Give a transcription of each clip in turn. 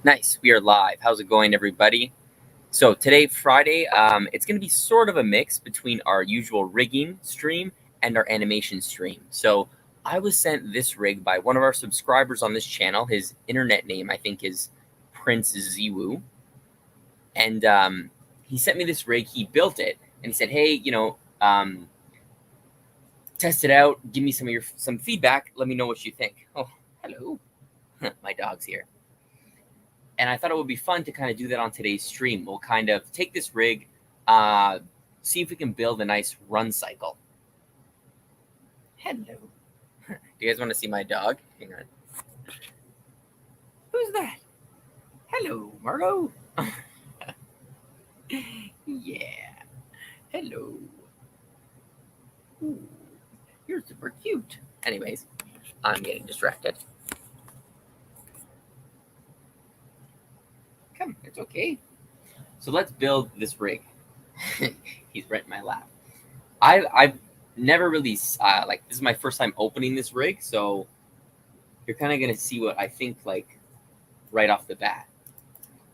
Nice. We are live. How's it going, everybody? So today, Friday, it's going to be sort of a mix between our usual rigging stream and our animation stream. So I was sent this rig by one of our subscribers on this channel. His internet name, I think, is Prince Ziwu. And he sent me this rig. He built it. And he said, hey, test it out. Give me some feedback. Let me know what you think. Oh, hello. My dog's here. And I thought it would be fun to kind of do that on today's stream. We'll kind of take this rig, see if we can build a nice run cycle. Hello. Do you guys want to see my dog? Hang on. Who's that? Hello, Margot. Yeah. Hello. Ooh, you're super cute. Anyways, I'm getting distracted. Come, it's okay. So let's build this rig. He's right in my lap. I've never really this is my first time opening this rig, so you're kind of gonna see what I think like right off the bat.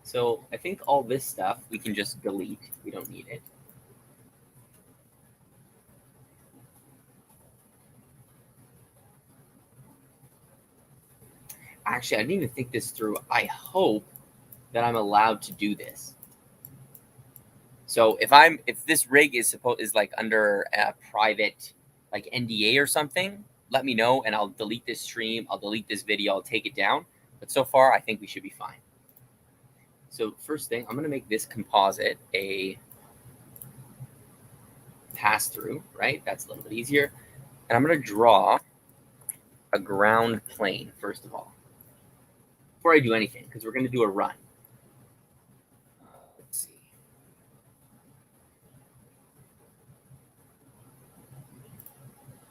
So I think all this stuff we can just delete. We don't need it. Actually, I didn't even think this through. I hope that I'm allowed to do this. So if this rig is like under a private like NDA or something, let me know and I'll delete this stream. I'll delete this video. I'll take it down. But so far, I think we should be fine. So first thing, I'm going to make this composite a pass through, right? That's a little bit easier. And I'm going to draw a ground plane, first of all, before I do anything, because we're going to do a run. Let's see.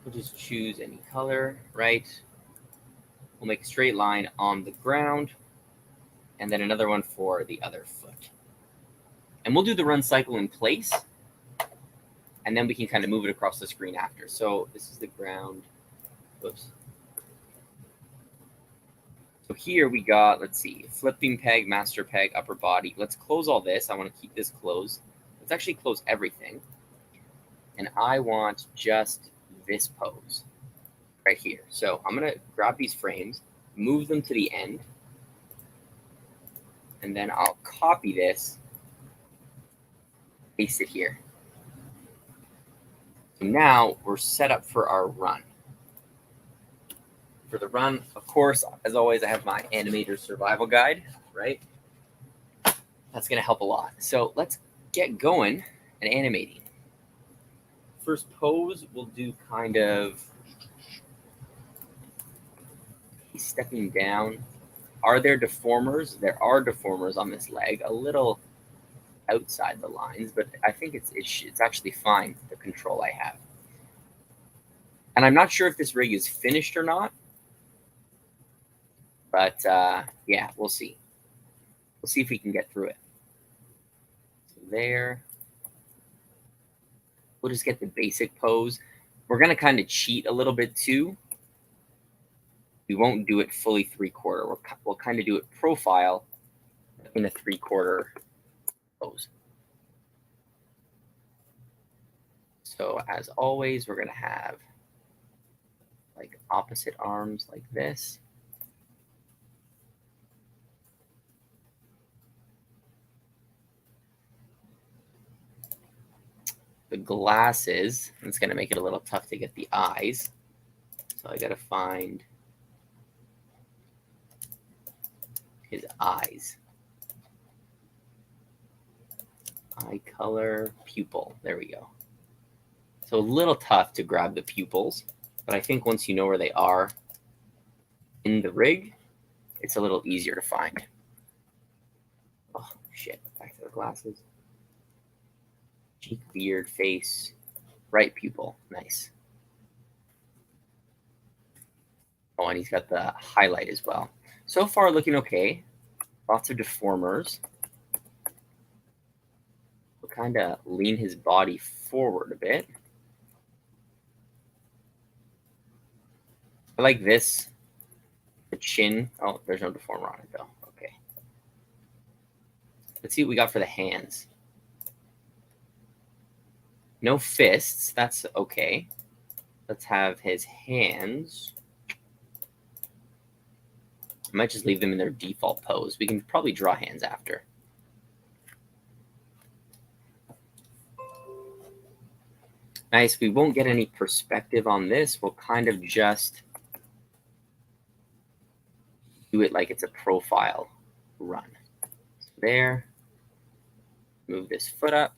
We'll just choose any color, right? We'll make a straight line on the ground, and then another one for the other foot. And we'll do the run cycle in place, and then we can kind of move it across the screen after. So this is the ground. Whoops. So here we got, let's see, flipping peg, master peg, upper body. Let's close all this. I want to keep this closed. Let's actually close everything. And I want just this pose right here. So I'm going to grab these frames, move them to the end, and then I'll copy this, paste it here. So now we're set up for our run. For the run, of course, as always, I have my animator survival guide, right? That's going to help a lot. So let's get going and animating. First pose, we'll do kind of stepping down. Are there deformers? There are deformers on this leg, a little outside the lines, but I think it's actually fine, the control I have. And I'm not sure if this rig is finished or not, but yeah, we'll see. We'll see if we can get through it. So there. We'll just get the basic pose. We're going to kind of cheat a little bit too. We won't do it fully 3/4. We'll kind of do it profile in a 3/4 pose. So as always, we're going to have like opposite arms like this. The glasses, it's going to make it a little tough to get the eyes. So I got to find his eyes. Eye color, pupil. There we go. So a little tough to grab the pupils, but I think once you know where they are in the rig, it's a little easier to find. Oh, shit. Back to the glasses. Cheek, beard, face, right pupil. Nice. Oh, and he's got the highlight as well. So far, looking okay. Lots of deformers. We'll kind of lean his body forward a bit. I like this. The chin. Oh, there's no deformer on it, though. Okay. Let's see what we got for the hands. No fists. That's okay. Let's have his hands. I might just leave them in their default pose. We can probably draw hands after. Nice. We won't get any perspective on this. We'll kind of just do it like it's a profile run. There. Move this foot up.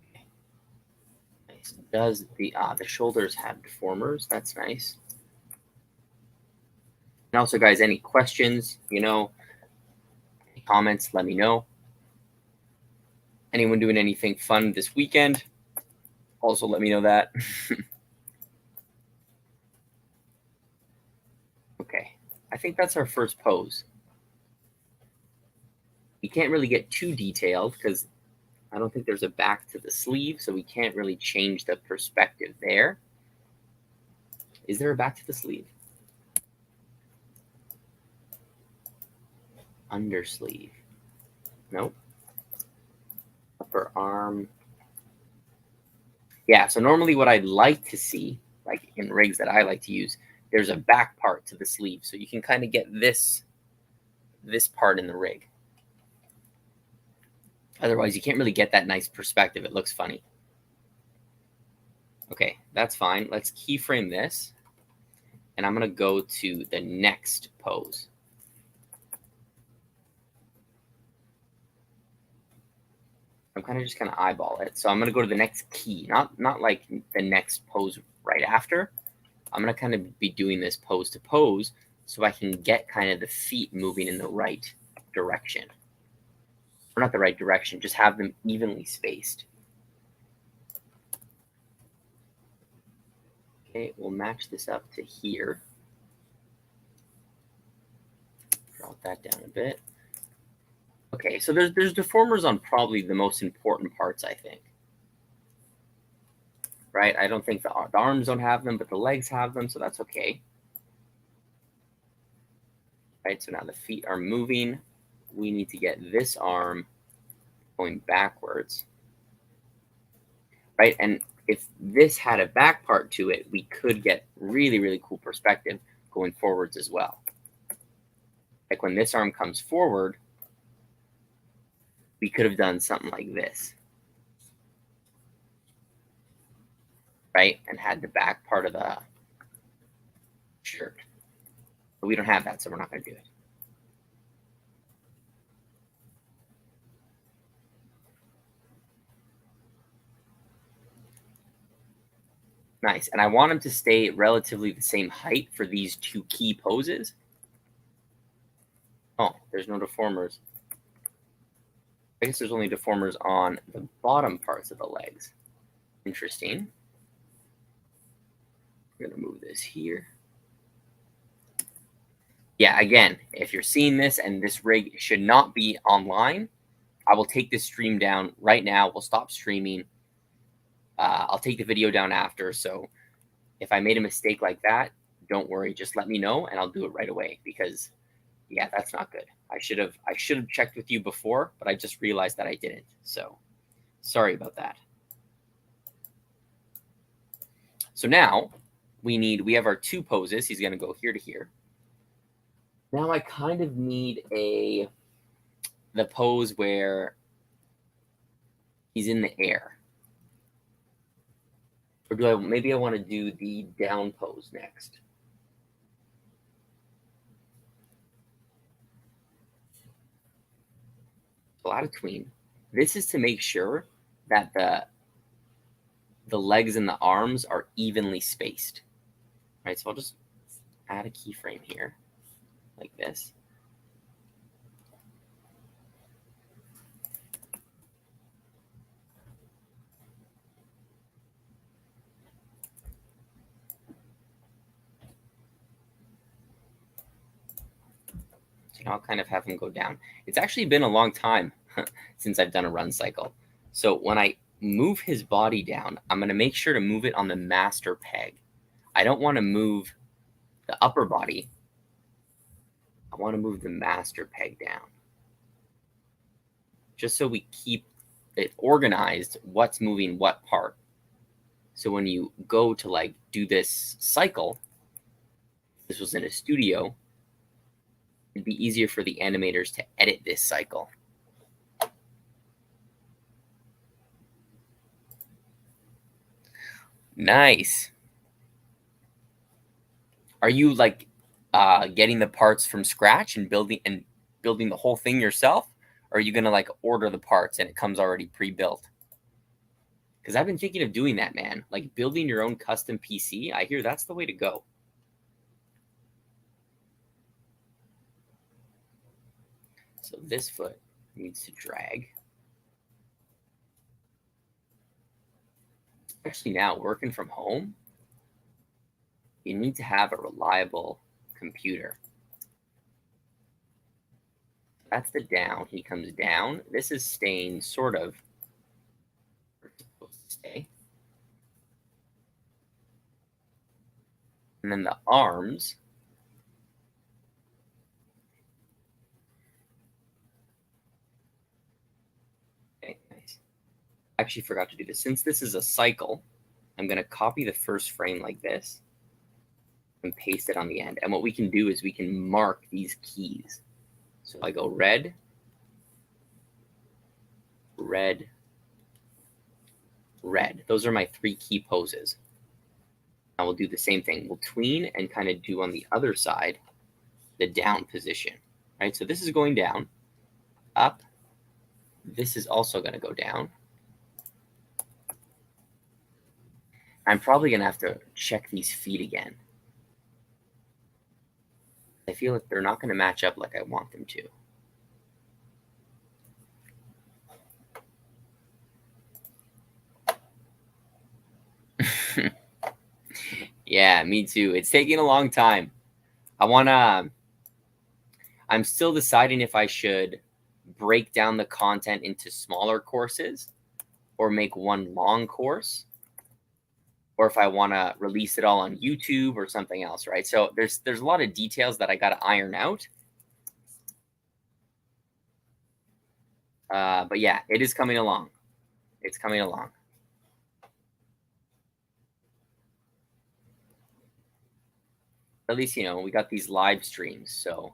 Okay. Nice. Does the shoulders have deformers? That's nice. And also, guys, any questions, any comments, let me know. Anyone doing anything fun this weekend? Also, let me know that. Okay, I think that's our first pose. You can't really get too detailed because I don't think there's a back to the sleeve, so we can't really change the perspective there. Is there a back to the sleeve? Undersleeve. Nope. Upper arm. Yeah, so normally what I'd like to see, like in rigs that I like to use, there's a back part to the sleeve. So you can kind of get this part in the rig. Otherwise, you can't really get that nice perspective. It looks funny. Okay, that's fine. Let's keyframe this. And I'm going to go to the next pose. I'm kind of just going to eyeball it. So I'm going to go to the next key, not like the next pose right after. I'm going to kind of be doing this pose to pose so I can get kind of the feet moving in the right direction. Or not the right direction, just have them evenly spaced. Okay, we'll match this up to here. Drop that down a bit. Okay, so there's deformers on probably the most important parts, I think. Right? I don't think the arms don't have them, but the legs have them, so that's okay. Right, so now the feet are moving. We need to get this arm going backwards. Right, and if this had a back part to it, we could get really, really cool perspective going forwards as well. Like when this arm comes forward, we could have done something like this. Right, and had the back part of the shirt. But we don't have that, so we're not going to do it. Nice. And I want them to stay relatively the same height for these two key poses. Oh, there's no deformers. I guess there's only deformers on the bottom parts of the legs. Interesting. We're going to move this here. Yeah, again, if you're seeing this and this rig should not be online, I will take this stream down right now. We'll stop streaming. I'll take the video down after. So if I made a mistake like that, don't worry. Just let me know and I'll do it right away because, yeah, that's not good. I should have checked with you before, but I just realized that I didn't. So sorry about that. So now we have our two poses. He's going to go here to here. Now I kind of need the pose where he's in the air. Or maybe I want to do the down pose next. A lot of tween. This is to make sure that the legs and the arms are evenly spaced. All right, so I'll just add a keyframe here like this. So now I'll kind of have him go down. It's actually been a long time since I've done a run cycle. So when I move his body down, I'm going to make sure to move it on the master peg. I don't want to move the upper body, I want to move the master peg down. Just so we keep it organized, what's moving what part. So when you go to like do this cycle, this was in a studio, it'd be easier for the animators to edit this cycle. Nice. Are you like getting the parts from scratch and building the whole thing yourself? Or are you gonna like order the parts and it comes already pre-built? Because I've been thinking of doing that, man. Like building your own custom PC. I hear that's the way to go. So this foot needs to drag. Especially now, working from home, you need to have a reliable computer. That's the down. He comes down. This is staying sort of where it's supposed to stay. And then the arms. Okay, nice. I actually forgot to do this. Since this is a cycle, I'm going to copy the first frame like this and paste it on the end. And what we can do is we can mark these keys. So I go red, red, red. Those are my 3 key poses. Now we'll do the same thing. We'll tween and kind of do on the other side the down position, right? So this is going down, up. This is also going to go down. I'm probably going to have to check these feet again. I feel like they're not going to match up like I want them to. Yeah, me too. It's taking a long time. I'm still deciding if I should break down the content into smaller courses or make one long course, or if I want to release it all on YouTube or something else, right? So there's a lot of details that I got to iron out. But yeah, it is coming along. It's coming along. At least, we got these live streams. So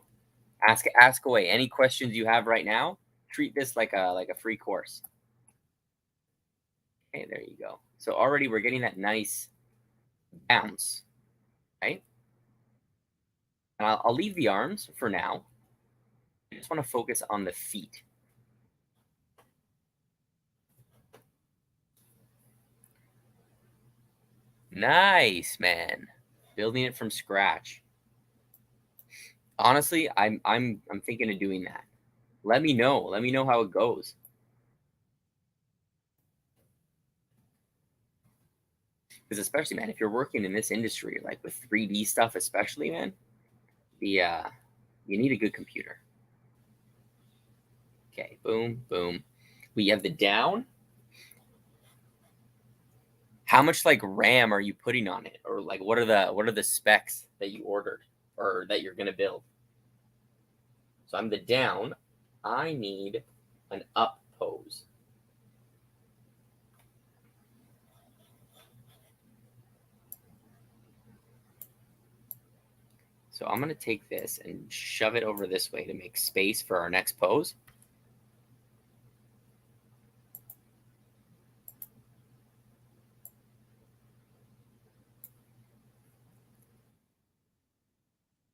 ask away. Any questions you have right now, treat this like a free course. Okay, there you go. So already we're getting that nice bounce, right? And I'll leave the arms for now. I just want to focus on the feet. Nice, man. Building it from scratch. Honestly, I'm thinking of doing that. Let me know. Let me know how it goes. Because especially, man, if you're working in this industry, like with 3D stuff, especially, man, you need a good computer. Okay, boom, boom. We have the down. How much like RAM are you putting on it, or like what are the specs that you ordered or that you're gonna build? So I'm the down. I need an up pose. So I'm going to take this and shove it over this way to make space for our next pose.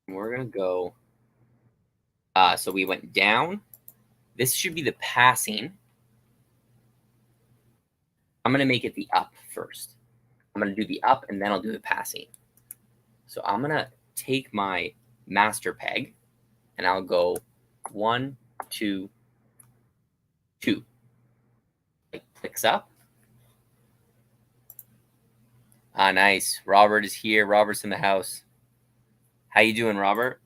And we're going to go. So we went down. This should be the passing. I'm going to make it the up first. I'm going to do the up and then I'll do the passing. So I'm going to take my master peg and I'll go 1, 2, 2. It clicks up. Nice. Robert is here. Robert's in the house. How you doing, Robert?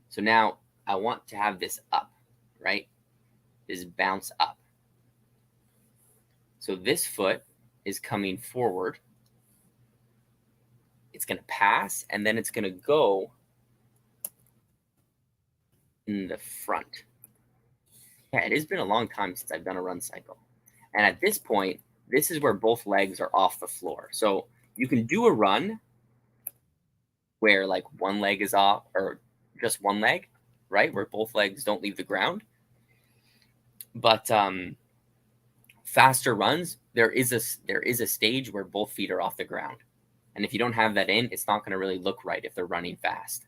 So now I want to have this up, right? This bounce up. So this foot is coming forward. it's going to pass, and then it's going to go in the front. Yeah, it has been a long time since I've done a run cycle. And at this point, this is where both legs are off the floor. So you can do a run where like one leg is off, or just one leg, right? Where both legs don't leave the ground. But faster runs, there is a stage where both feet are off the ground. And if you don't have that in, it's not going to really look right if they're running fast.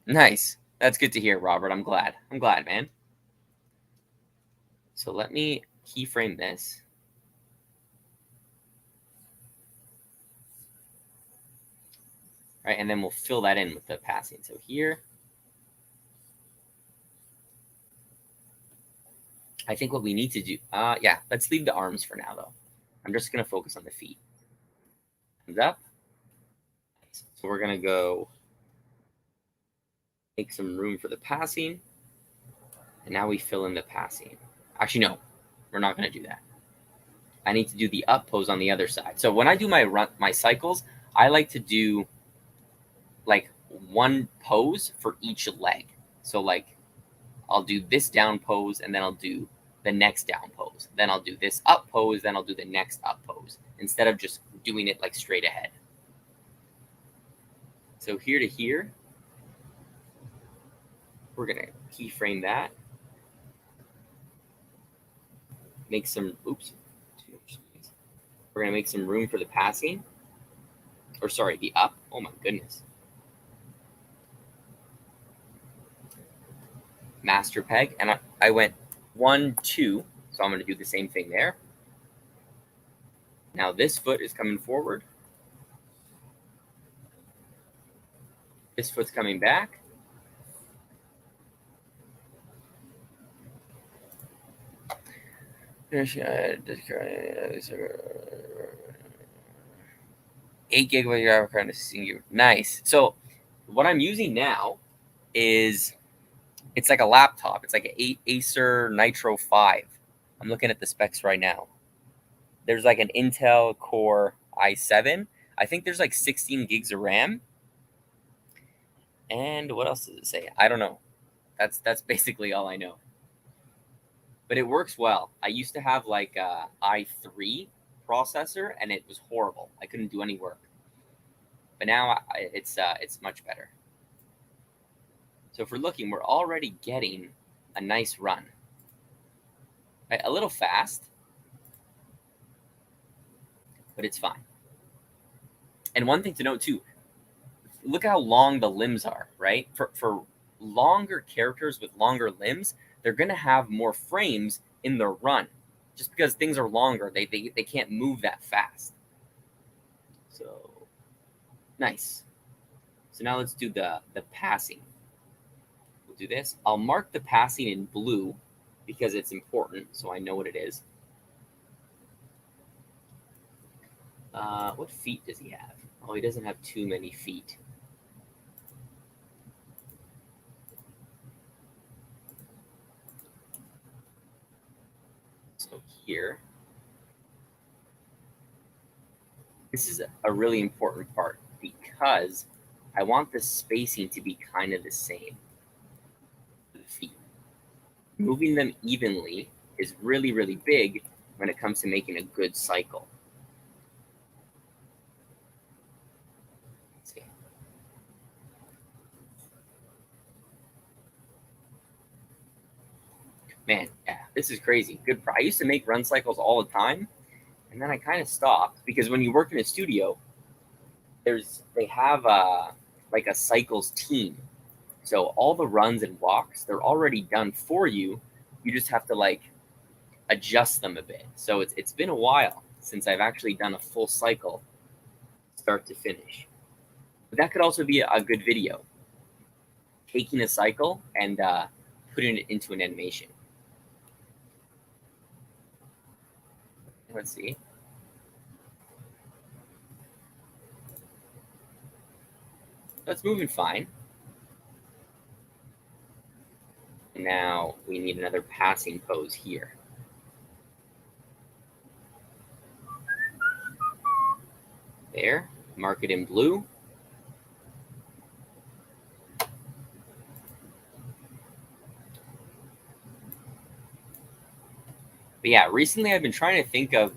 Nice. That's good to hear, Robert. I'm glad. I'm glad, man. So let me keyframe this. Right, and then we'll fill that in with the passing. So here, I think what we need to do, yeah, let's leave the arms for now, though. I'm just going to focus on the feet. Hands up. So we're going to go make some room for the passing. And now we fill in the passing. Actually, no, we're not going to do that. I need to do the up pose on the other side. So when I do my cycles, I like to do like one pose for each leg. So like I'll do this down pose, and then I'll do the next down pose. Then I'll do this up pose, then I'll do the next up pose, instead of just doing it like straight ahead. So here to here, we're going to keyframe that. Make some, oops. We're going to make some room for the passing. Or sorry, the up. Oh my goodness. Master peg. And I went 1, 2. So I'm going to do the same thing there. Now this foot is coming forward. This foot's coming back. Eight gigabyte kind of seeing you. Nice. So what I'm using now is it's like a laptop. It's like an Acer Nitro 5. I'm looking at the specs right now. There's like an Intel Core i7. I think there's like 16 gigs of RAM. And what else does it say? I don't know. That's basically all I know. But it works well. I used to have like a i3 processor, and it was horrible. I couldn't do any work. But now it's much better. So if we're looking, we're already getting a nice run. Right? A little fast, but it's fine. And one thing to note too, look how long the limbs are, right? For longer characters with longer limbs, they're going to have more frames in their run. Just because things are longer, they can't move that fast. So, nice. So now let's do the passing. We'll do this. I'll mark the passing in blue because it's important, so I know what it is. What feet does he have? Oh, he doesn't have too many feet. So here, this is a really important part because I want the spacing to be kind of the same for the feet. Moving them evenly is really, really big when it comes to making a good cycle. Let's see. Man, yeah, this is crazy. Good. I used to make run cycles all the time, and then I kind of stopped because when you work in a studio, they have like a cycles team. So all the runs and walks, they're already done for you. You just have to like adjust them a bit. So it's been a while since I've actually done a full cycle, start to finish. But that could also be a good video, taking a cycle and putting it into an animation. Let's see. That's moving fine. Now we need another passing pose here. There, mark it in blue. But yeah, recently I've been trying to think of,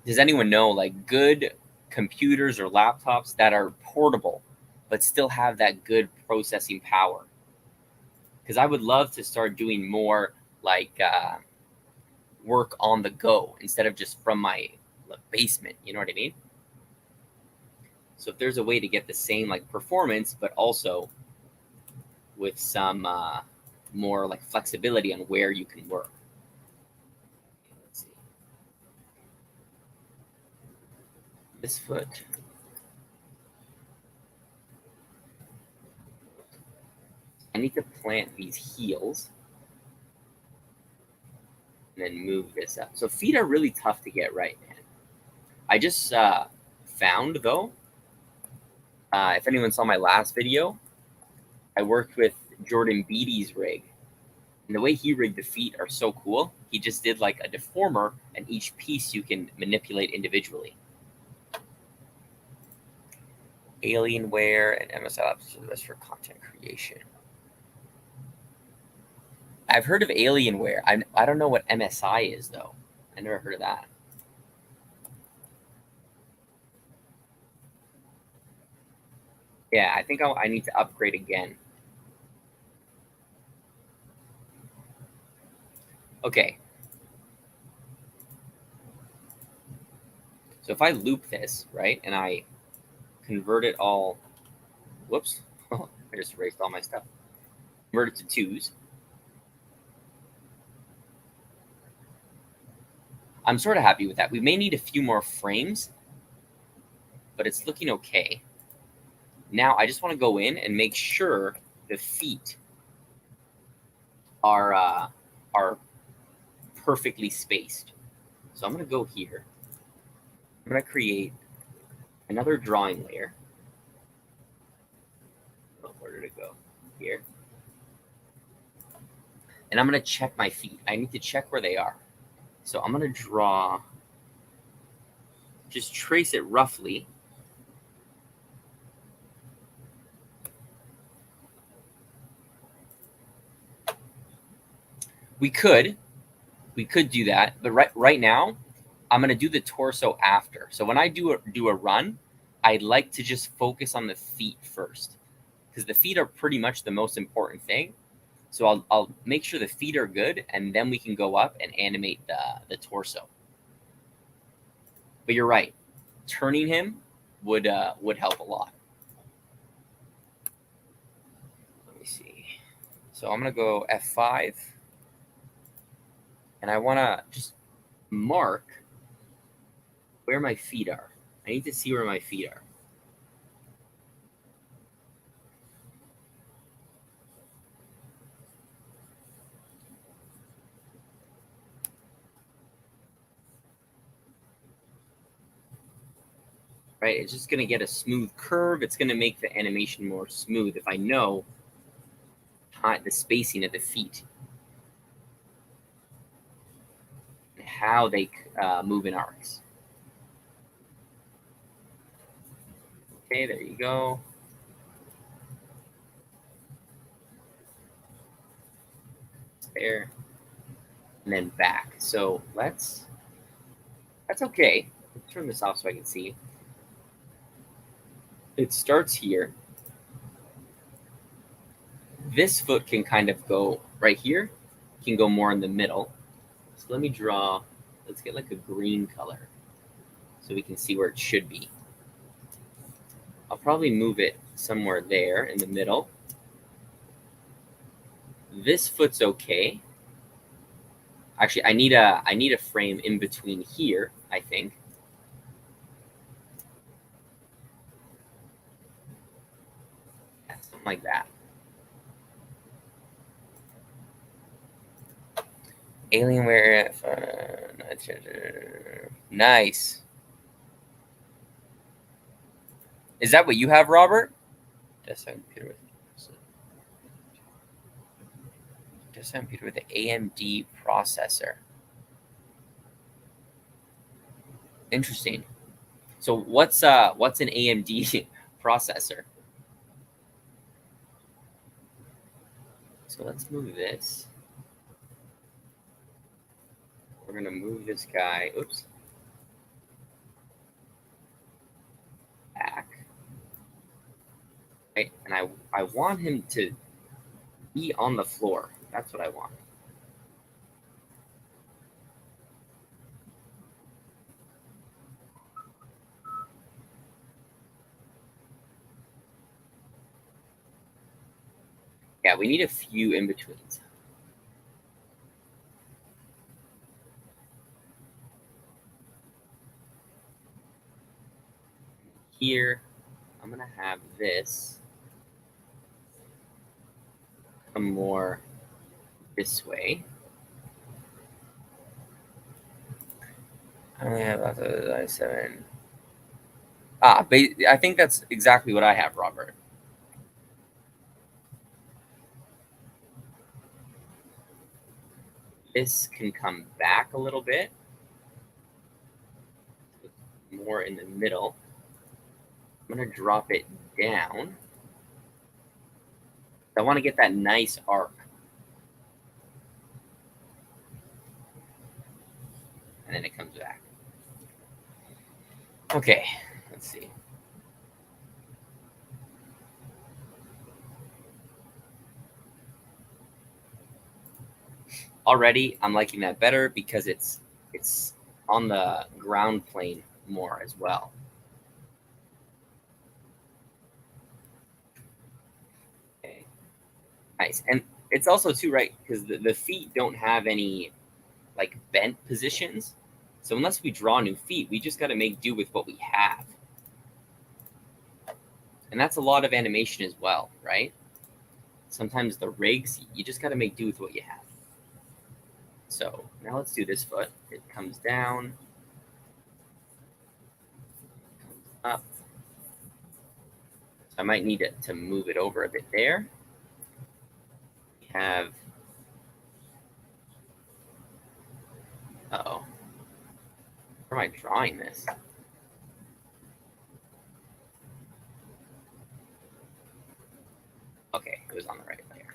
does anyone know like good computers or laptops that are portable, but still have that good processing power? Because I would love to start doing more like work on the go instead of just from my basement. You know what I mean? So if there's a way to get the same like performance, but also with some more like flexibility on where you can work. Let's see. This foot. I need to plant these heels and then move this up. So feet are really tough to get right, man. I just found though, if anyone saw my last video, I worked with Jordan Beatty's rig. And the way he rigged the feet are so cool. He just did like a deformer, and each piece you can manipulate individually. Alienware and MSI Labs are the best for content creation. I've heard of Alienware. I don't know what MSI is though. I never heard of that. Yeah, I think I need to upgrade again. Okay. So if I loop this, right, and I convert it all, whoops, I just erased all my stuff. Convert it to twos. I'm sort of happy with that. We may need a few more frames, but it's looking okay. Now I just want to go in and make sure the feet are perfectly spaced. So I'm going to go here. I'm going to create another drawing layer. Oh, where did it go? Here. And I'm going to check my feet. I need to check where they are. So I'm going to draw, just trace it roughly. We could do that, but right now, I'm going to do the torso after. So when I do a run, I'd like to just focus on the feet first, because the feet are pretty much the most important thing. So I'll make sure the feet are good, and then we can go up and animate the torso. But you're right, turning him would help a lot. Let me see. So I'm gonna go F5, and I want to just mark where my feet are. I need to see where my feet are. Right, it's just going to get a smooth curve. It's going to make the animation more smooth if I know the spacing of the feet, and how they move in arcs. Okay, there you go. There, and then back. So that's okay. Let's turn this off so I can see. It starts here. This foot can kind of go right here, can go more in the middle. So let me draw, let's get like a green color so we can see where it should be. I'll probably move it somewhere there in the middle. This foot's okay. Actually, I need a frame in between here, I think. Yeah, something like that. Alienware. Nice. Is that what you have, Robert? Desktop computer with the AMD processor. Interesting. So what's an AMD processor? So let's move this. We're gonna move this guy. Oops. Back. Right, and I want him to be on the floor. That's what I want. Yeah, we need a few in-betweens. Here, I'm gonna have this come more this way. I only have about 7. I think that's exactly what I have, Robert. This can come back a little bit, more in the middle. I'm gonna drop it down. I want to get that nice arc. And then it comes back. Okay, let's see. Already, I'm liking that better because it's on the ground plane more as well. Okay, nice. And it's also too, right, because the feet don't have any like bent positions. So unless we draw new feet, we just got to make do with what we have. And that's a lot of animation as well, right? Sometimes the rigs, you just got to make do with what you have. So now let's do this foot. It comes down, comes up. So I might need it to move it over a bit there. We have, uh-oh, where am I drawing this? Okay, it was on the right layer.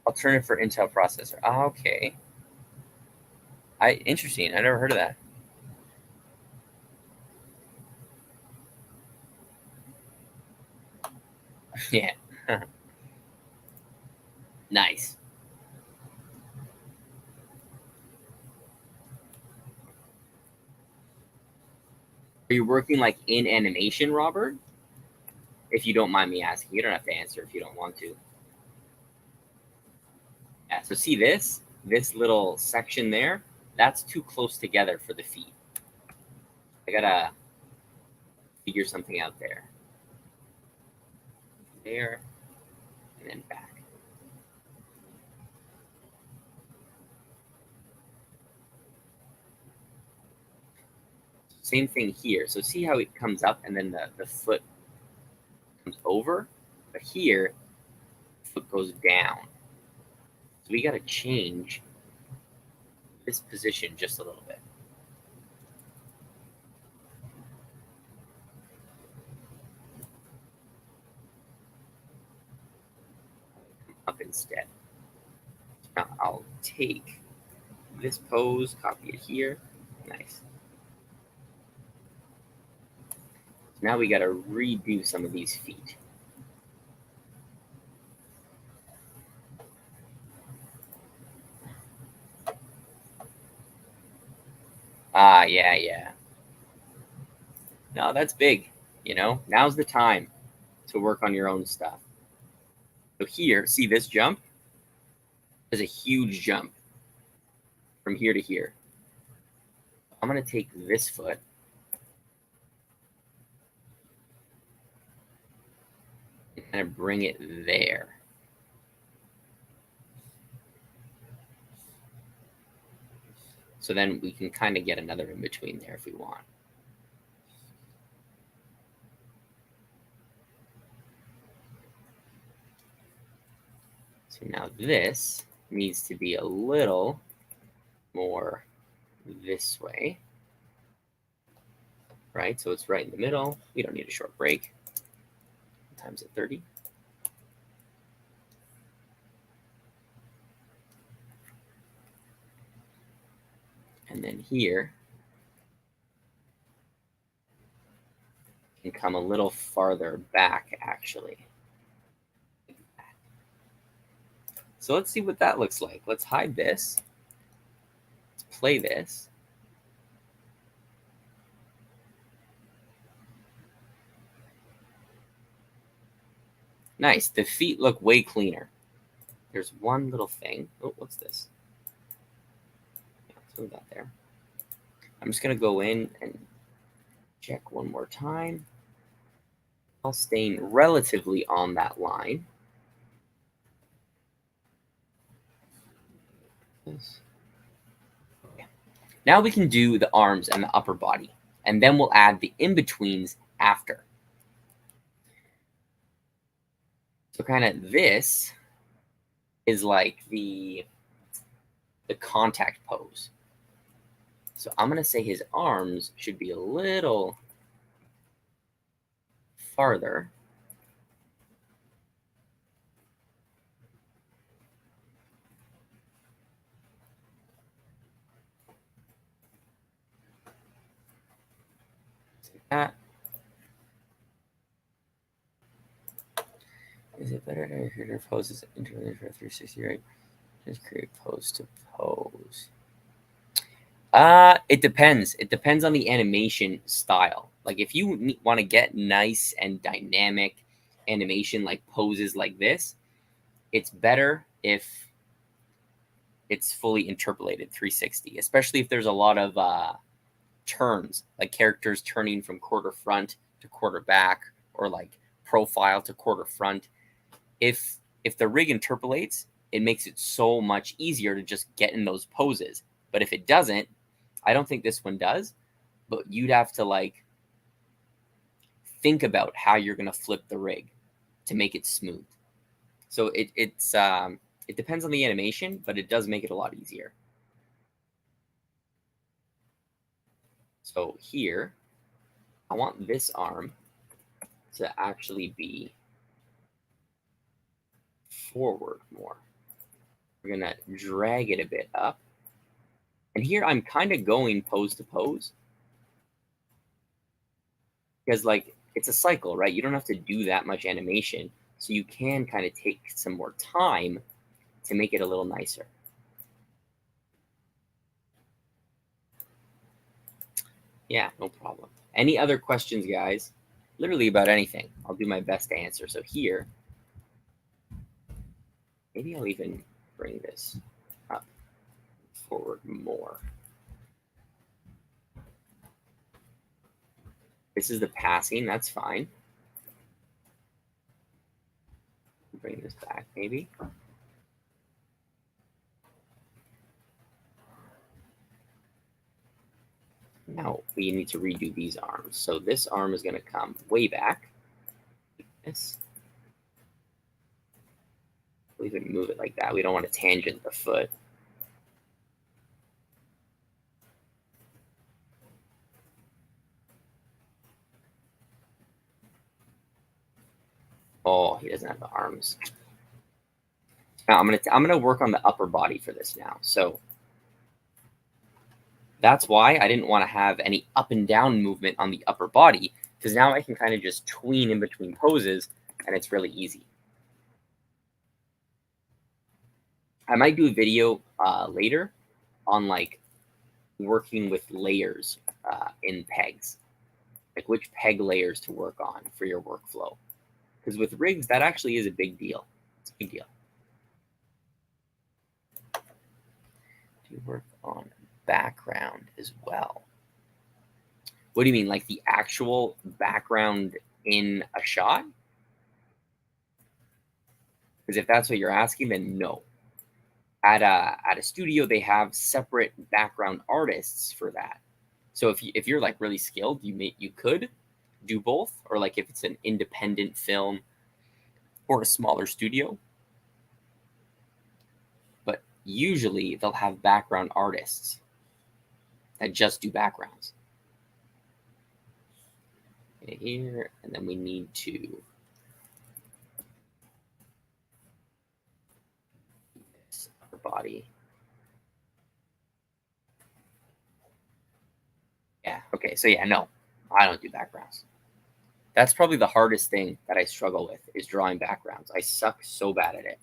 Alternative for Intel processor. Okay. Interesting. I never heard of that. Yeah. Nice. Are you working like in animation, Robert? If you don't mind me asking, you don't have to answer if you don't want to. Yeah. So see this little section there? That's too close together for the feet. I gotta figure something out there. There, and then back. Same thing here. So see how it comes up and then the foot comes over? But here, the foot goes down. So we got to change this position just a little bit. Up instead. Now I'll take this pose, copy it here. Nice. Now we got to redo some of these feet. Yeah. No, that's big. You know, now's the time to work on your own stuff. So here, see this jump? There's a huge jump from here to here. I'm going to take this foot and kind of bring it there. So then we can kind of get another in between there if we want. So now this needs to be a little more this way. right? So it's right in the middle. We don't need a short break. Times at 30. And then here can come a little farther back, actually. So let's see what that looks like. Let's hide this. Let's play this. Nice. The feet look way cleaner. There's one little thing. Oh, what's this? Let's move that there. I'm just going to go in and check one more time. I'll staying relatively on that line. Okay. Now we can do the arms and the upper body, and then we'll add the in-betweens after. So kind of this is like the contact pose. So I'm going to say his arms should be a little farther. Like that. Is it better to create poses intermittent for 360, right? Just create pose to pose. It depends. It depends on the animation style. Like if you want to get nice and dynamic animation, like poses like this, it's better if it's fully interpolated 360, especially if there's a lot of turns, like characters turning from quarter front to quarter back, or like profile to quarter front. If the rig interpolates, it makes it so much easier to just get in those poses. But if it doesn't, I don't think this one does, but you'd have to like think about how you're going to flip the rig to make it smooth. So it depends on the animation, but it does make it a lot easier. So here, I want this arm to actually be forward more. We're going to drag it a bit up. And here I'm kind of going pose to pose. Because like it's a cycle, right? You don't have to do that much animation. So you can kind of take some more time to make it a little nicer. Yeah, no problem. Any other questions, guys? Literally about anything. I'll do my best to answer. So here, maybe I'll even bring this up forward more. This is the passing. That's fine. Bring this back, maybe. Now we need to redo these arms. So this arm is going to come way back. This. We'll even move it like that. We don't want to tangent the foot. Oh, he doesn't have the arms. Now I'm gonna work on the upper body for this now. So that's why I didn't want to have any up and down movement on the upper body, because now I can kind of just tween in between poses, and it's really easy. I might do a video later on like working with layers in pegs, like which peg layers to work on for your workflow. Because with rigs, that actually is a big deal. It's a big deal. Do you work on background as well? What do you mean, like the actual background in a shot? Because if that's what you're asking, then no. At a studio, they have separate background artists for that. So if you're like really skilled, you could do both, or like if it's an independent film or a smaller studio. But usually they'll have background artists that just do backgrounds. here, and then we need to upper body. Yeah, okay, so yeah, no, I don't do backgrounds. That's probably the hardest thing that I struggle with is drawing backgrounds. I suck so bad at it.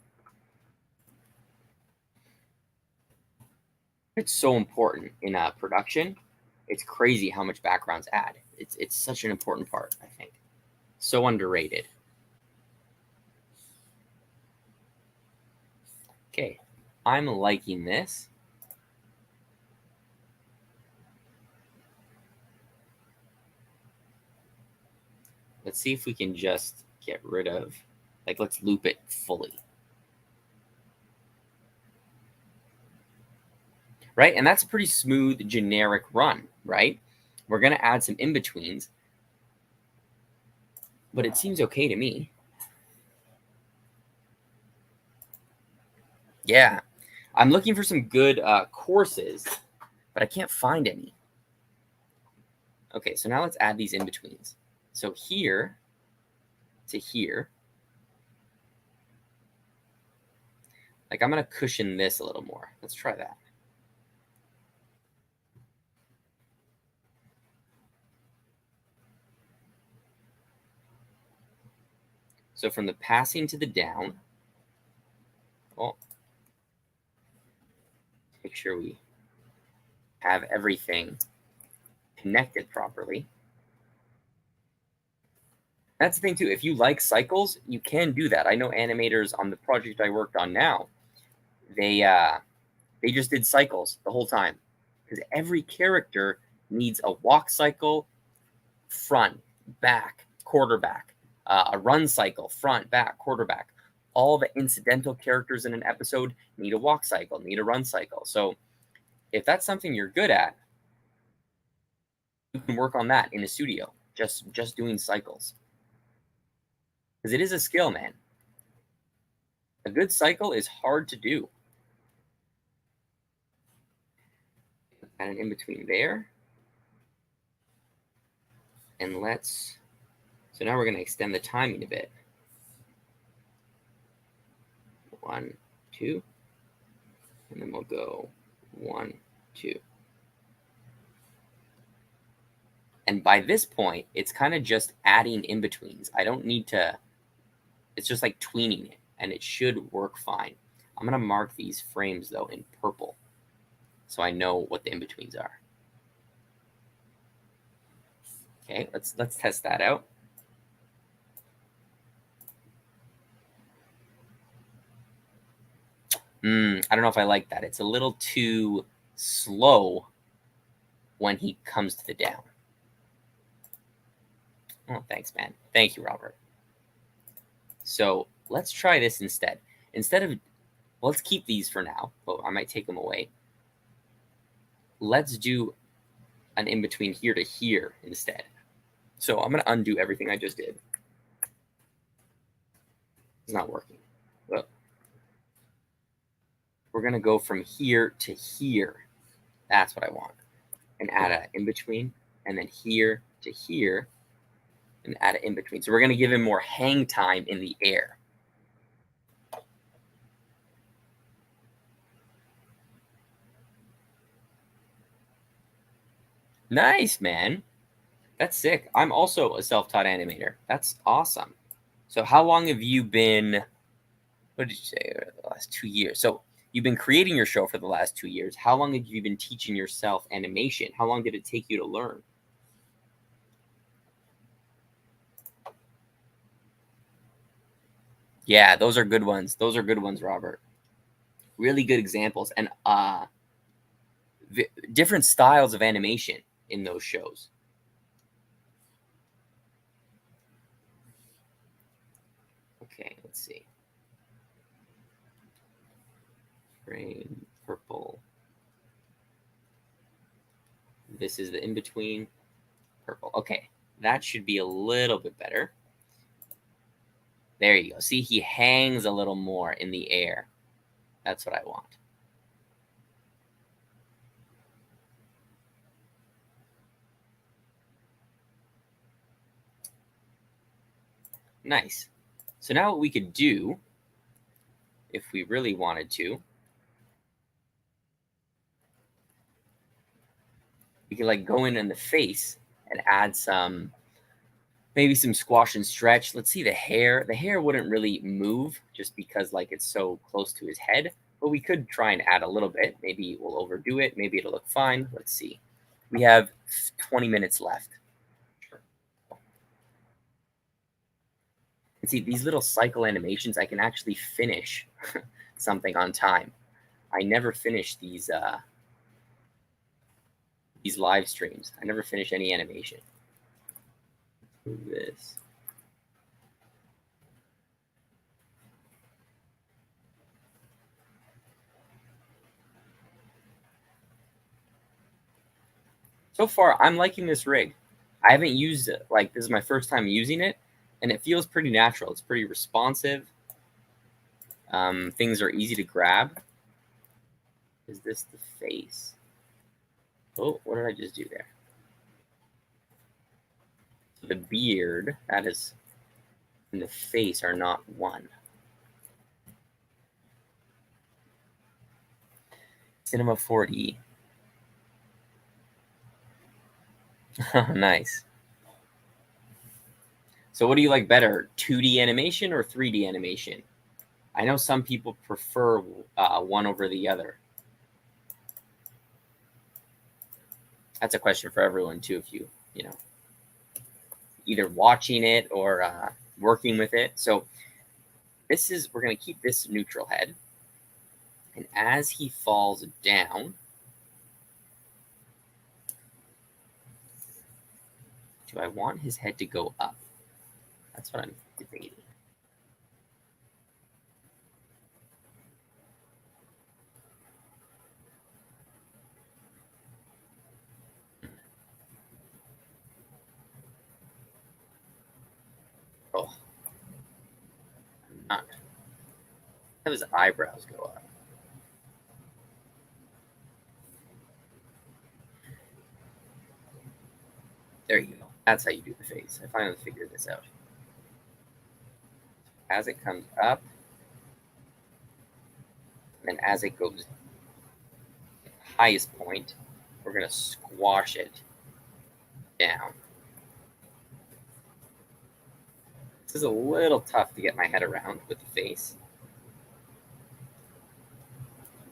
It's so important in production. It's crazy how much backgrounds add. It's such an important part, I think. So underrated. Okay, I'm liking this. Let's see if we can just get rid of, like, let's loop it fully. Right? And that's a pretty smooth, generic run, right? We're going to add some in-betweens, but it seems okay to me. Yeah. I'm looking for some good courses, but I can't find any. Okay, so now let's add these in-betweens. So here to here. Like, I'm going to cushion this a little more. Let's try that. So from the passing to the down, well, make sure we have everything connected properly. That's the thing too. If you like cycles, you can do that. I know animators on the project I worked on now, they just did cycles the whole time because every character needs a walk cycle, front, back, quarterback, a run cycle, front, back, quarterback. All the incidental characters in an episode need a walk cycle, need a run cycle. So if that's something you're good at, you can work on that in a studio, just doing cycles. Because it is a skill, man. A good cycle is hard to do. And an in between there. And so now we're going to extend the timing a bit. 1, 2, and then we'll go 1, 2. And by this point, it's kind of just adding in-betweens. I don't need to, it's just like tweening it, and it should work fine. I'm going to mark these frames, though, in purple, so I know what the in-betweens are. Okay, let's test that out. I don't know if I like that. It's a little too slow when he comes to the down. Oh, thanks, man. Thank you, Robert. So let's try this instead. Let's keep these for now. Well, I might take them away. Let's do an in-between here to here instead. So I'm going to undo everything I just did. It's not working. Well, we're going to go from here to here. That's what I want. And add an in-between. And then here to here. And add an in-between. So we're going to give him more hang time in the air. Nice, man. That's sick. I'm also a self-taught animator. That's awesome. So how long have you been, what did you say, the last 2 years? So you've been creating your show for the last 2 years. How long have you been teaching yourself animation? How long did it take you to learn? Yeah, those are good ones. Those are good ones, Robert. Really good examples. And different styles of animation in those shows. Okay, let's see. Frame, purple. This is the in-between, purple. Okay, that should be a little bit better. There you go. See, he hangs a little more in the air. That's what I want. Nice. So now what we could do, if we really wanted to, we could like go in the face and add some, maybe some squash and stretch. Let's see the hair. The hair wouldn't really move just because like it's so close to his head, but we could try and add a little bit. Maybe we'll overdo it. Maybe it'll look fine. Let's see. We have 20 minutes left. Sure. And see these little cycle animations, I can actually finish something on time. I never finish these live streams. I never finish any animation. Let's do this. So far, I'm liking this rig. I haven't used it. Like, this is my first time using it, and it feels pretty natural. It's pretty responsive. Things are easy to grab. Is this the face? Oh, what did I just do there? The beard, that is, and the face are not one. Cinema 4D. Nice. So what do you like better, 2D animation or 3D animation? I know some people prefer one over the other. That's a question for everyone too, if you know, either watching it or working with it. So this is, we're going to keep this neutral head. And as he falls down, do I want his head to go up? That's what I'm debating. Oh, I'm not. Have his eyebrows go up. There you go. That's how you do the face. I finally figured this out. As it comes up, and as it goes highest point, we're going to squash it down. This is a little tough to get my head around with the face.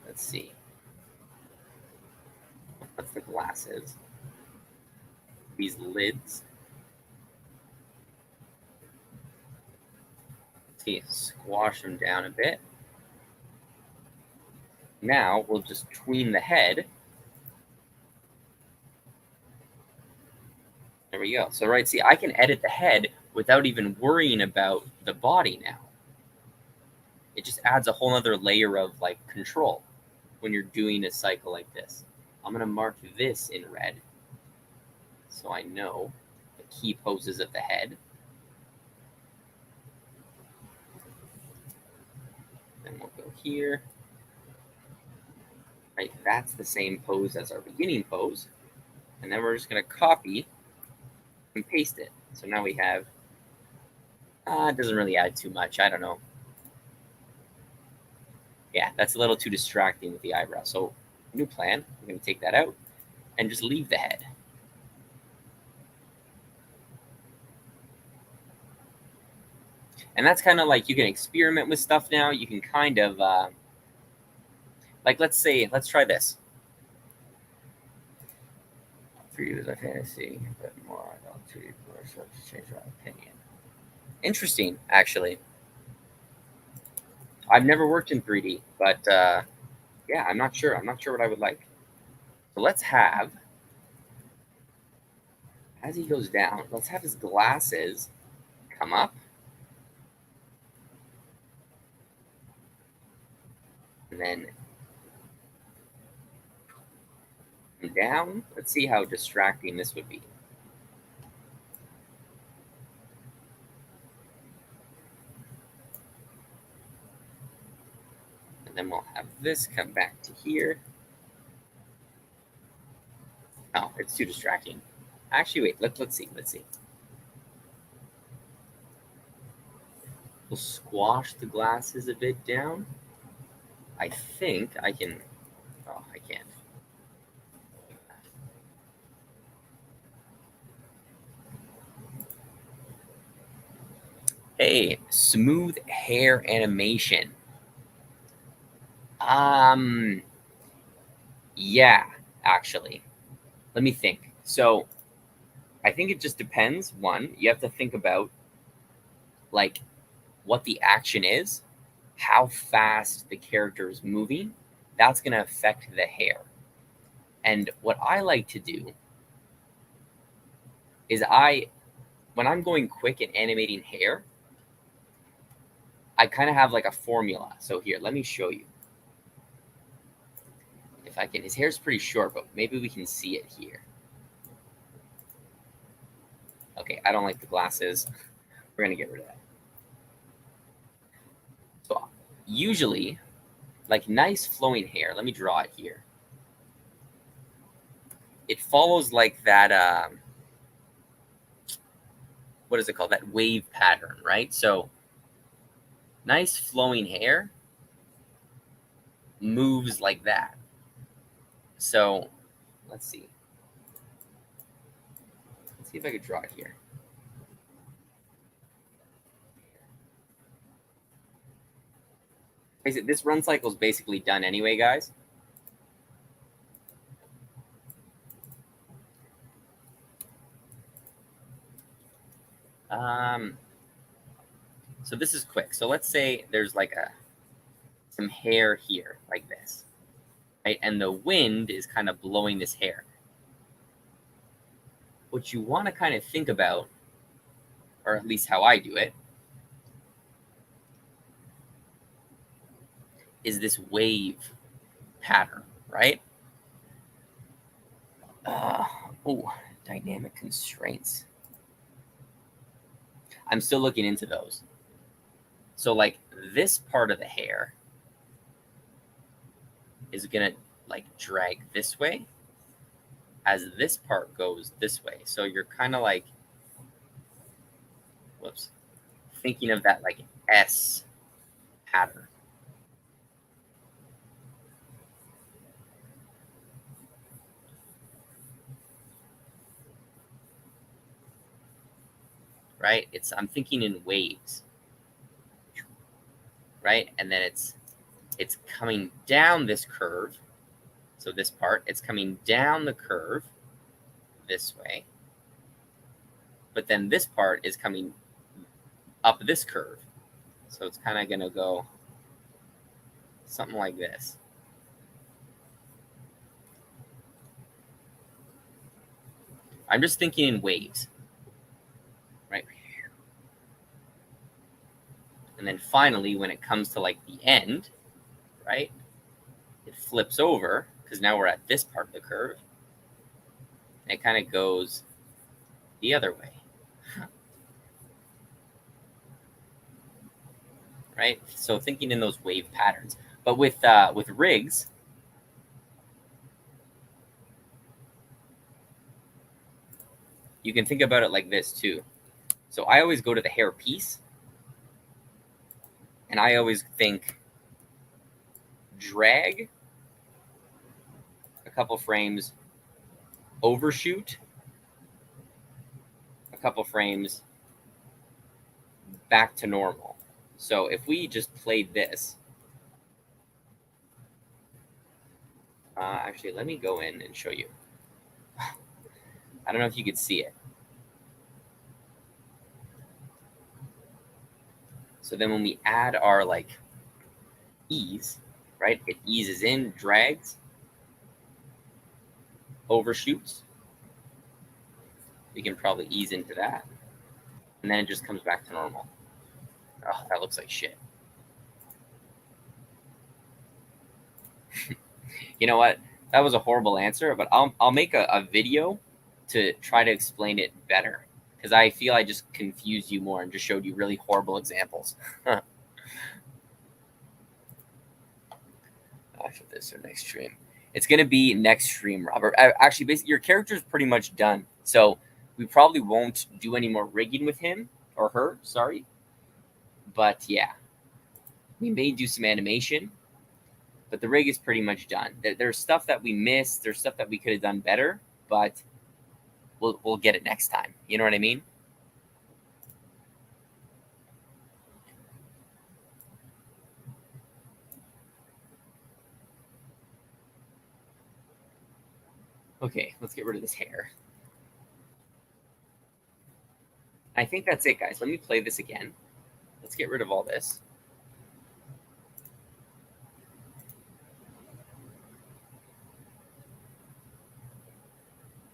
Let's see. What's the glasses? These lids. See, squash them down a bit. Now we'll just tween the head. There we go. So right, see, I can edit the head without even worrying about the body now. It just adds a whole other layer of like control when you're doing a cycle like this. I'm going to mark this in red so I know the key poses of the head. Then we'll go here. Right, that's the same pose as our beginning pose. And then we're just going to copy and paste it. So now we have, it doesn't really add too much. I don't know. Yeah, that's a little too distracting with the eyebrow. So new plan, I'm going to take that out and just leave the head. And that's kind of like, you can experiment with stuff now. You can kind of, like, let's try this. For you as a fantasy, but more I don't see so to change my opinion. Interesting, actually. I've never worked in 3D, but yeah, I'm not sure. I'm not sure what I would like. So let's have, as he goes down, let's have his glasses come up. And then down. Let's see how distracting this would be. And then we'll have this come back to here. Oh, it's too distracting. Actually, wait, let's see. We'll squash the glasses a bit down. I think I can. Oh, I can't. Hey, smooth hair animation. Yeah, actually. Let me think. So, I think it just depends. One, you have to think about like what the action is, how fast the character is moving. That's going to affect the hair. And what I like to do is when I'm going quick and animating hair, I kind of have like a formula. So here, let me show you. If I can, his hair's pretty short, but maybe we can see it here. Okay, I don't like the glasses. We're gonna get rid of that. So usually, like nice flowing hair, let me draw it here. It follows like that, what is it called? That wave pattern, right? So nice flowing hair moves like that. So let's see. Let's see if I could draw it here. This run cycle is basically done anyway, guys. So this is quick. So let's say there's like some hair here, like this, right? And the wind is kind of blowing this hair. What you want to kind of think about, or at least how I do it, is this wave pattern, right? Oh, dynamic constraints. I'm still looking into those. So like this part of the hair is gonna like drag this way as this part goes this way. So you're kind of like, whoops, thinking of that like S pattern. Right? I'm thinking in waves. Right? And then it's coming down this curve. So this part, it's coming down the curve this way. But then this part is coming up this curve. So it's kind of going to go something like this. I'm just thinking in waves. Right? And then finally, when it comes to like the end, right, it flips over because now we're at this part of the curve. And it kind of goes the other way. Right? So thinking in those wave patterns. But with rigs, you can think about it like this too. So I always go to the hair piece, and I always think drag a couple frames, overshoot a couple frames, back to normal. So if we just played this, actually, let me go in and show you. I don't know if you could see it. So then when we add our like ease, right, it eases in, drags, overshoots. We can probably ease into that. And then it just comes back to normal. Oh, that looks like shit. You know what? That was a horrible answer, but I'll make a video to try to explain it better because I feel I just confused you more and just showed you really horrible examples. After this or next stream, it's gonna be next stream, Robert. Actually, basically, your character is pretty much done, so we probably won't do any more rigging with him or her. Sorry, But yeah, we may do some animation, but the rig is pretty much done. There's stuff that we missed. There's stuff that we could have done better, but we'll get it next time. You know what I mean? Okay, let's get rid of this hair. I think that's it, guys. Let me play this again. Let's get rid of all this.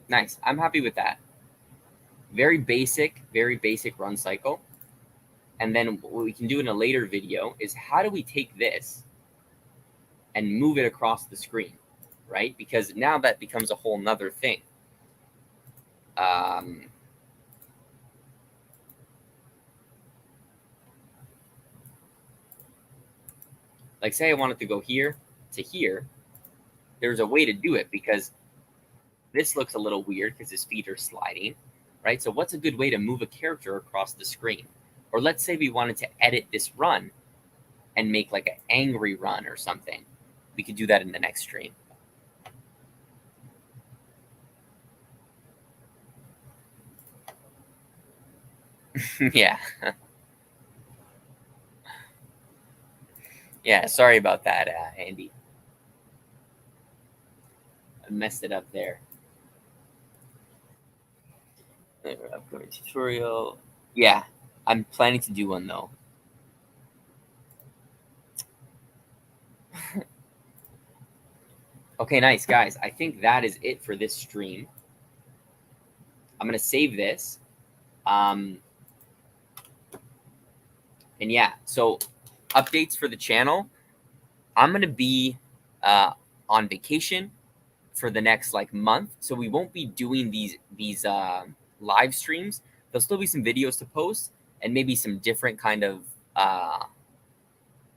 Nice. I'm happy with that. Very basic run cycle. And then what we can do in a later video is how do we take this and move it across the screen, right? Because now that becomes a whole nother thing. Like say I wanted to go here to here, there's a way to do it because this looks a little weird because his feet are sliding, right? So what's a good way to move a character across the screen? Or let's say we wanted to edit this run and make like an angry run or something. We could do that in the next stream. Yeah. Yeah, sorry about that, Andy. I messed it up there. Upcoming tutorial. Yeah, I'm planning to do one though. Okay, nice, guys. I think that is it for this stream. I'm going to save this. And yeah, so updates for the channel. I'm going to be on vacation for the next like month. So we won't be doing these live streams. There'll still be some videos to post and maybe some different kind of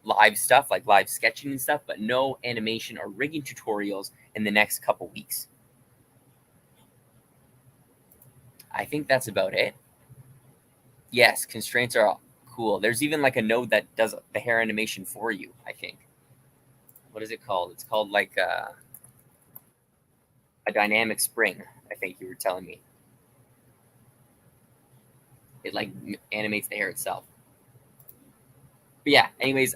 live stuff like live sketching and stuff, but no animation or rigging tutorials in the next couple weeks. I think that's about it. Yes, constraints are cool. There's even like a node that does the hair animation for you, I think. What is it called? It's called like a dynamic spring, I think you were telling me. It like animates the hair itself. But yeah, anyways,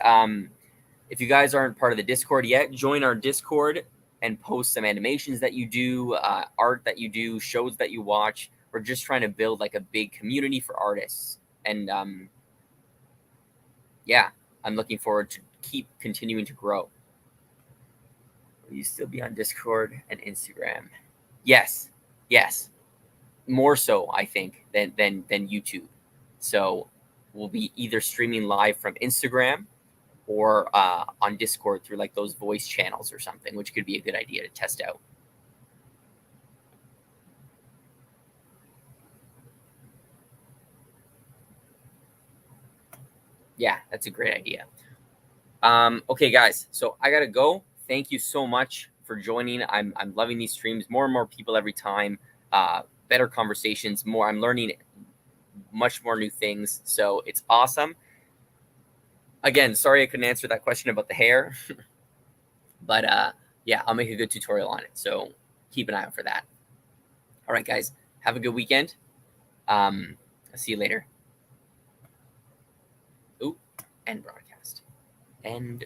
if you guys aren't part of the Discord yet, join our Discord and post some animations that you do, art that you do, shows that you watch. We're just trying to build like a big community for artists. And yeah, I'm looking forward to keep continuing to grow. Will you still be on Discord and Instagram? Yes, yes. More so, I think, than YouTube. So we'll be either streaming live from Instagram or on Discord through like those voice channels or something, which could be a good idea to test out. Yeah, that's a great idea. Okay, guys, so I gotta go. Thank you so much for joining. I'm loving these streams. More and more people every time. Better conversations. More. I'm learning much more new things. So it's awesome. Again, sorry I couldn't answer that question about the hair, but yeah, I'll make a good tutorial on it. So keep an eye out for that. All right, guys, have a good weekend. I'll see you later. Ooh, end broadcast. End